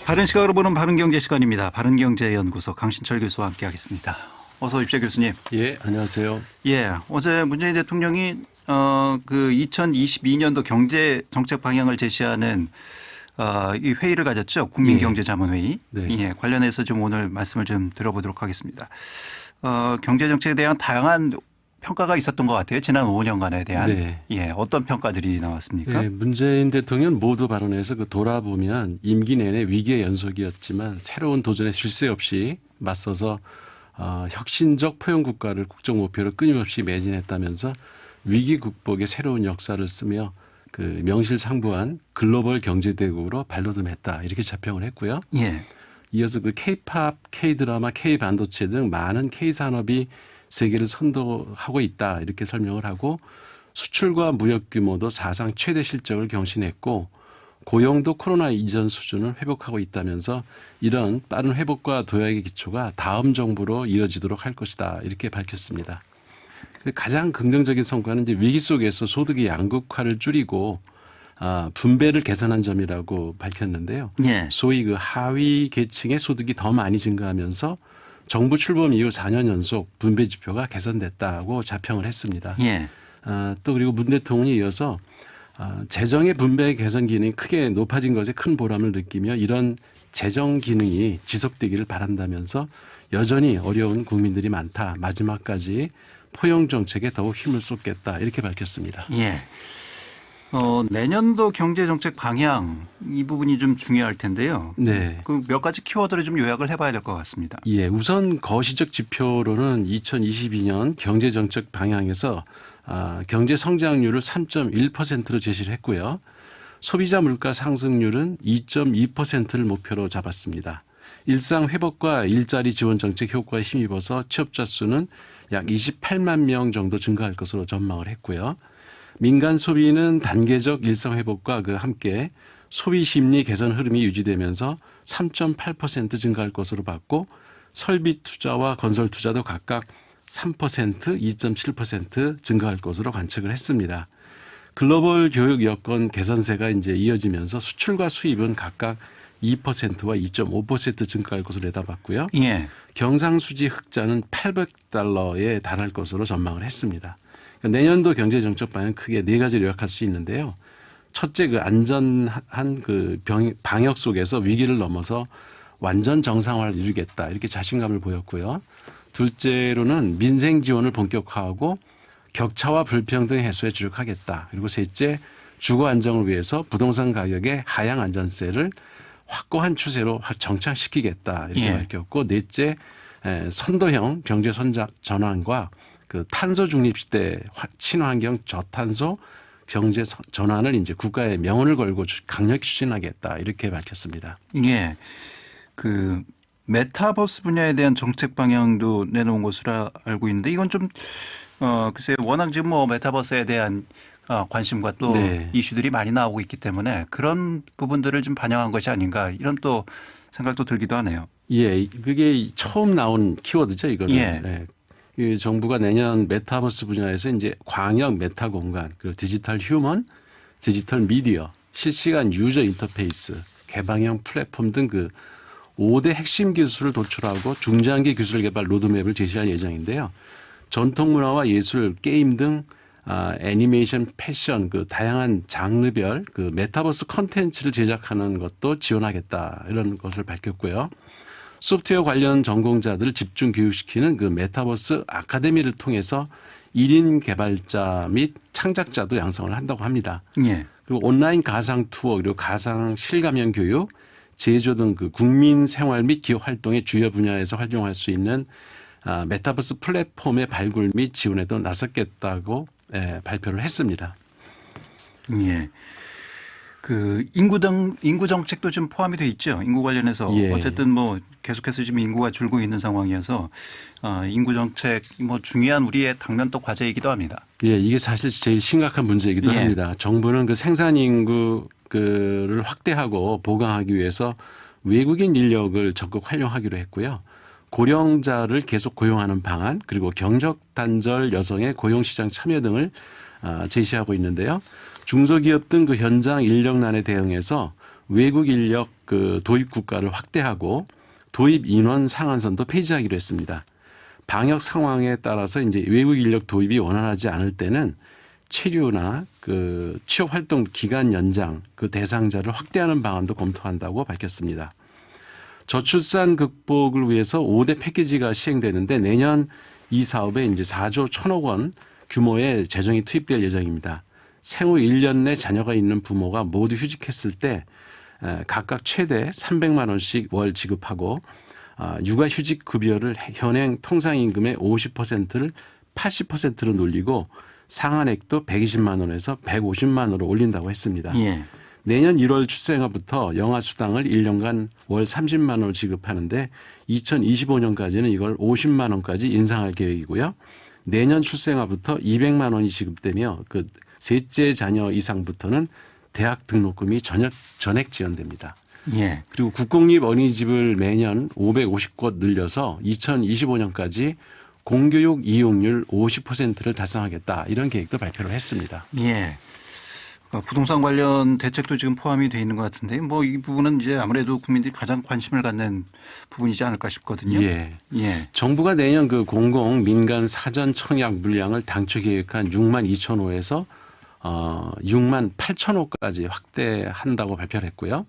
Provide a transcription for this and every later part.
바른 시각으로 보는 바른경제 시간입니다. 바른경제연구소 강신철 교수와 함께하겠습니다. 어서 오십시오, 교수님. 예, 안녕하세요. 예, 어제 문재인 대통령이 그 2022년도 경제 정책 방향을 제시하는 이 회의를 가졌죠. 국민경제자문회의. 네. 예, 관련해서 좀 오늘 말씀을 좀 들어보도록 하겠습니다. 경제 정책에 대한 다양한 평가가 있었던 것 같아요. 지난 5년간에 대한. 네. 예, 어떤 평가들이 나왔습니까? 예, 문재인 대통령 모두 발언에서 돌아보면 임기 내내 위기의 연속이었지만 새로운 도전에 쉴 새 없이 맞서서 혁신적 포용 국가를 국정 목표로 끊임없이 매진했다면서 위기 극복의 새로운 역사를 쓰며 그 명실상부한 글로벌 경제 대국으로 발돋움했다 이렇게 자평을 했고요. 예. 이어서 그 K-팝, K-드라마, K-반도체 등 많은 K-산업이 세계를 선도하고 있다 이렇게 설명을 하고 수출과 무역 규모도 사상 최대 실적을 경신했고 고용도 코로나 이전 수준을 회복하고 있다면서 이런 빠른 회복과 도약의 기초가 다음 정부로 이어지도록 할 것이다 이렇게 밝혔습니다. 가장 긍정적인 성과는 이제 위기 속에서 소득의 양극화를 줄이고 분배를 개선한 점이라고 밝혔는데요. 예. 소위 그 하위 계층의 소득이 더 많이 증가하면서 정부 출범 이후 4년 연속 분배 지표가 개선됐다고 자평을 했습니다. 예. 또 그리고 문 대통령이 이어서 재정의 분배 개선 기능이 크게 높아진 것에 큰 보람을 느끼며 이런 재정 기능이 지속되기를 바란다면서 여전히 어려운 국민들이 많다. 마지막까지 포용 정책에 더욱 힘을 쏟겠다. 이렇게 밝혔습니다. 예. 내년도 경제 정책 방향 이 부분이 좀 중요할 텐데요. 네. 그 몇 가지 키워드를 좀 요약을 해봐야 될 것 같습니다. 예, 우선 거시적 지표로는 2022년 경제 정책 방향에서 경제 성장률을 3.1%로 제시를 했고요. 소비자 물가 상승률은 2.2%를 목표로 잡았습니다. 일상 회복과 일자리 지원 정책 효과에 힘입어서 취업자 수는 약 28만 명 정도 증가할 것으로 전망을 했고요. 민간 소비는 단계적 일상 회복과 함께 소비 심리 개선 흐름이 유지되면서 3.8% 증가할 것으로 봤고 설비 투자와 건설 투자도 각각 3%, 2.7% 증가할 것으로 관측을 했습니다. 글로벌 교육 여건 개선세가 이제 이어지면서 수출과 수입은 각각 2%와 2.5% 증가할 것으로 내다봤고요. 예. 경상수지 흑자는 800달러에 달할 것으로 전망을 했습니다. 내년도 경제정책 방향 크게 네 가지를 요약할 수 있는데요. 첫째, 그 안전한 방역 속에서 위기를 넘어서 완전 정상화를 이루겠다 이렇게 자신감을 보였고요. 둘째로는 민생 지원을 본격화하고 격차와 불평등 해소에 주력하겠다. 그리고 셋째, 주거 안정을 위해서 부동산 가격의 하향 안전세를 확고한 추세로 정착시키겠다 이렇게 예. 밝혔고 넷째, 선도형 경제 전환과 그 탄소 중립 시대 친환경 저탄소 경제 전환을 이제 국가의 명운을 걸고 강력히 추진하겠다 이렇게 밝혔습니다. 예. 그 메타버스 분야에 대한 정책 방향도 내놓은 것으로 알고 있는데 이건 좀 글쎄 워낙 지금 뭐 메타버스에 대한 관심과 또 네. 이슈들이 많이 나오고 있기 때문에 그런 부분들을 좀 반영한 것이 아닌가 이런 또 생각도 들기도 하네요. 예, 그게 처음 나온 키워드죠, 이거는. 예. 네. 이 정부가 내년 메타버스 분야에서 이제 광역 메타 공간, 그리고 디지털 휴먼, 디지털 미디어, 실시간 유저 인터페이스, 개방형 플랫폼 등 5대 핵심 기술을 도출하고 중장기 기술 개발 로드맵을 제시할 예정인데요. 전통 문화와 예술, 게임 등 애니메이션, 패션, 다양한 장르별 메타버스 컨텐츠를 제작하는 것도 지원하겠다 이런 것을 밝혔고요. 소프트웨어 관련 전공자들을 집중 교육시키는 메타버스 아카데미를 통해서 1인 개발자 및 창작자도 양성을 한다고 합니다. 예. 그리고 온라인 가상 투어 그리고 가상 실감형 교육, 제조 등 국민 생활 및 기업 활동의 주요 분야에서 활용할 수 있는 메타버스 플랫폼의 발굴 및 지원에도 나섰겠다고 발표를 했습니다. 예. 그 인구 정책도 좀 포함이 돼 있죠. 인구 관련해서 예. 어쨌든 뭐 계속해서 지금 인구가 줄고 있는 상황이어서 인구 정책 뭐 중요한 우리의 당면 또 과제이기도 합니다. 예, 이게 사실 제일 심각한 문제이기도 예. 합니다. 정부는 생산 인구를 확대하고 보강하기 위해서 외국인 인력을 적극 활용하기로 했고요. 고령자를 계속 고용하는 방안 그리고 경적 단절 여성의 고용시장 참여 등을 제시하고 있는데요. 중소기업 등 현장 인력난에 대응해서 외국 인력 그 도입 국가를 확대하고 도입 인원 상한선도 폐지하기로 했습니다. 방역 상황에 따라서 이제 외국 인력 도입이 원활하지 않을 때는 체류나 그 취업 활동 기간 연장 그 대상자를 확대하는 방안도 검토한다고 밝혔습니다. 저출산 극복을 위해서 5대 패키지가 시행되는데 내년 이 사업에 이제 4조 1천억 원 규모의 재정이 투입될 예정입니다. 생후 1년 내 자녀가 있는 부모가 모두 휴직했을 때 각각 최대 300만 원씩 월 지급하고 육아휴직 급여를 현행 통상임금의 50%를 80%로 늘리고 상한액도 120만 원에서 150만 원으로 올린다고 했습니다. 예. 내년 1월 출생아부터 영아수당을 1년간 월 30만 원을 지급하는데 2025년까지는 이걸 50만 원까지 인상할 계획이고요. 내년 출생아부터 200만 원이 지급되며 그 셋째 자녀 이상부터는 대학 등록금이 전액 지원됩니다. 예. 그리고 국공립 어린이집을 매년 550곳 늘려서 2025년까지 공교육 이용률 50%를 달성하겠다. 이런 계획도 발표를 했습니다. 예. 부동산 관련 대책도 지금 포함이 돼 있는 것 같은데 뭐 이 부분은 이제 아무래도 국민들이 가장 관심을 갖는 부분이지 않을까 싶거든요. 예. 예. 정부가 내년 그 공공 민간 사전 청약 물량을 당초 계획한 6만 2천 호에서 6만 8천 호까지 확대한다고 발표를 했고요.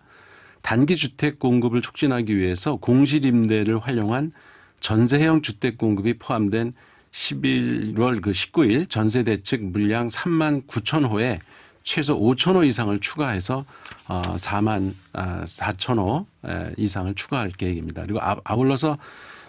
단기 주택 공급을 촉진하기 위해서 공실 임대를 활용한 전세형 주택 공급이 포함된 11월 그 19일 전세 대책 물량 3만 9천 호에 최소 5천 호 이상을 추가해서 4만 4천 호 이상을 추가할 계획입니다. 그리고 아울러서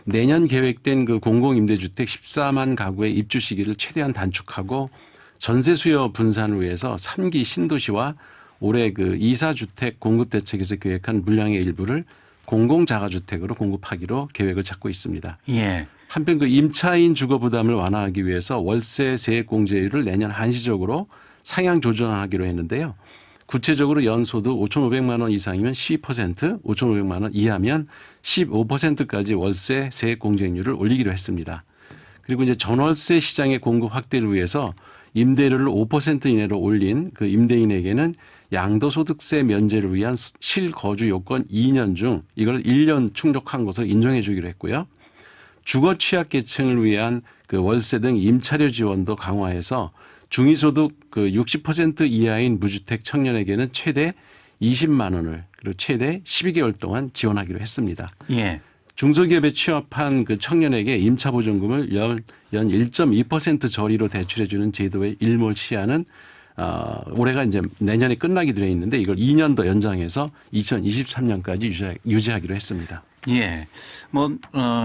내년 계획된 그 공공임대주택 14만 가구의 입주 시기를 최대한 단축하고 전세 수요 분산을 위해서 3기 신도시와 올해 그 이사주택 공급 대책에서 계획한 물량의 일부를 공공자가주택으로 공급하기로 계획을 잡고 있습니다. 예. 한편 그 임차인 주거 부담을 완화하기 위해서 월세 세액 공제율을 내년 한시적으로 상향 조정하기로 했는데요. 구체적으로 연소득 5,500만 원 이상이면 12%, 5,500만 원 이하면 15%까지 월세 세액 공제율을 올리기로 했습니다. 그리고 이제 전월세 시장의 공급 확대를 위해서 임대료를 5% 이내로 올린 그 임대인에게는 양도소득세 면제를 위한 실거주 요건 2년 중 이걸 1년 충족한 것을 인정해 주기로 했고요. 주거 취약 계층을 위한 그 월세 등 임차료 지원도 강화해서 중위소득 그 60% 이하인 무주택 청년에게는 최대 20만 원을 그리고 최대 12개월 동안 지원하기로 했습니다. 예. 중소기업에 취업한 그 청년에게 임차보증금을 연 1.2% 저리로 대출해 주는 제도의 일몰 시한은 올해가 이제 내년에 끝나게 되어 있는데 이걸 2년 더 연장해서 2023년까지 유지하기로 했습니다. 예. 뭐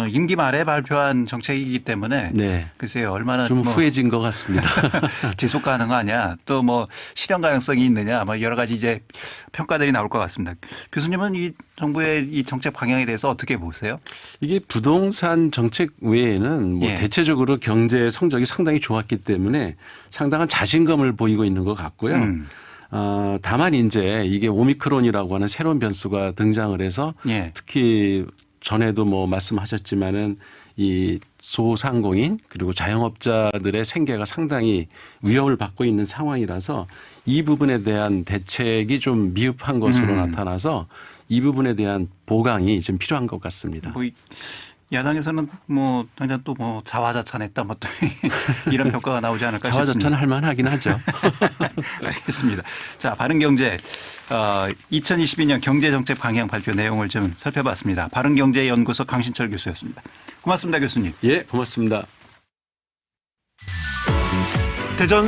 임기 말에 발표한 정책이기 때문에 네. 글쎄요 얼마나 좀 뭐 후해진 것 같습니다. 지속 가능하냐 또 뭐 실현 가능성이 있느냐 뭐 여러 가지 이제 평가들이 나올 것 같습니다. 교수님은 이 정부의 이 정책 방향에 대해서 어떻게 보세요? 이게 부동산 정책 외에는 뭐 예. 대체적으로 경제 성적이 상당히 좋았기 때문에 상당한 자신감을 보이고 있는 것 같고요. 다만 이제 이게 오미크론이라고 하는 새로운 변수가 등장을 해서 예. 특히 전에도 뭐 말씀하셨지만은 이 소상공인 그리고 자영업자들의 생계가 상당히 위협을 받고 있는 상황이라서 이 부분에 대한 대책이 좀 미흡한 것으로 나타나서 이 부분에 대한 보강이 좀 필요한 것 같습니다. 뭐 야당에서는 뭐 당장 또 뭐 자화자찬했다 뭐 또 이런 평가가 나오지 않을까 싶습니다. 자화자찬 할 만하긴 하죠. 알겠습니다. 자, 바른경제 2022년 경제정책 방향 발표 내용을 좀 살펴봤습니다. 바른경제연구소 강신철 교수였습니다. 고맙습니다, 교수님. 예, 고맙습니다. 대전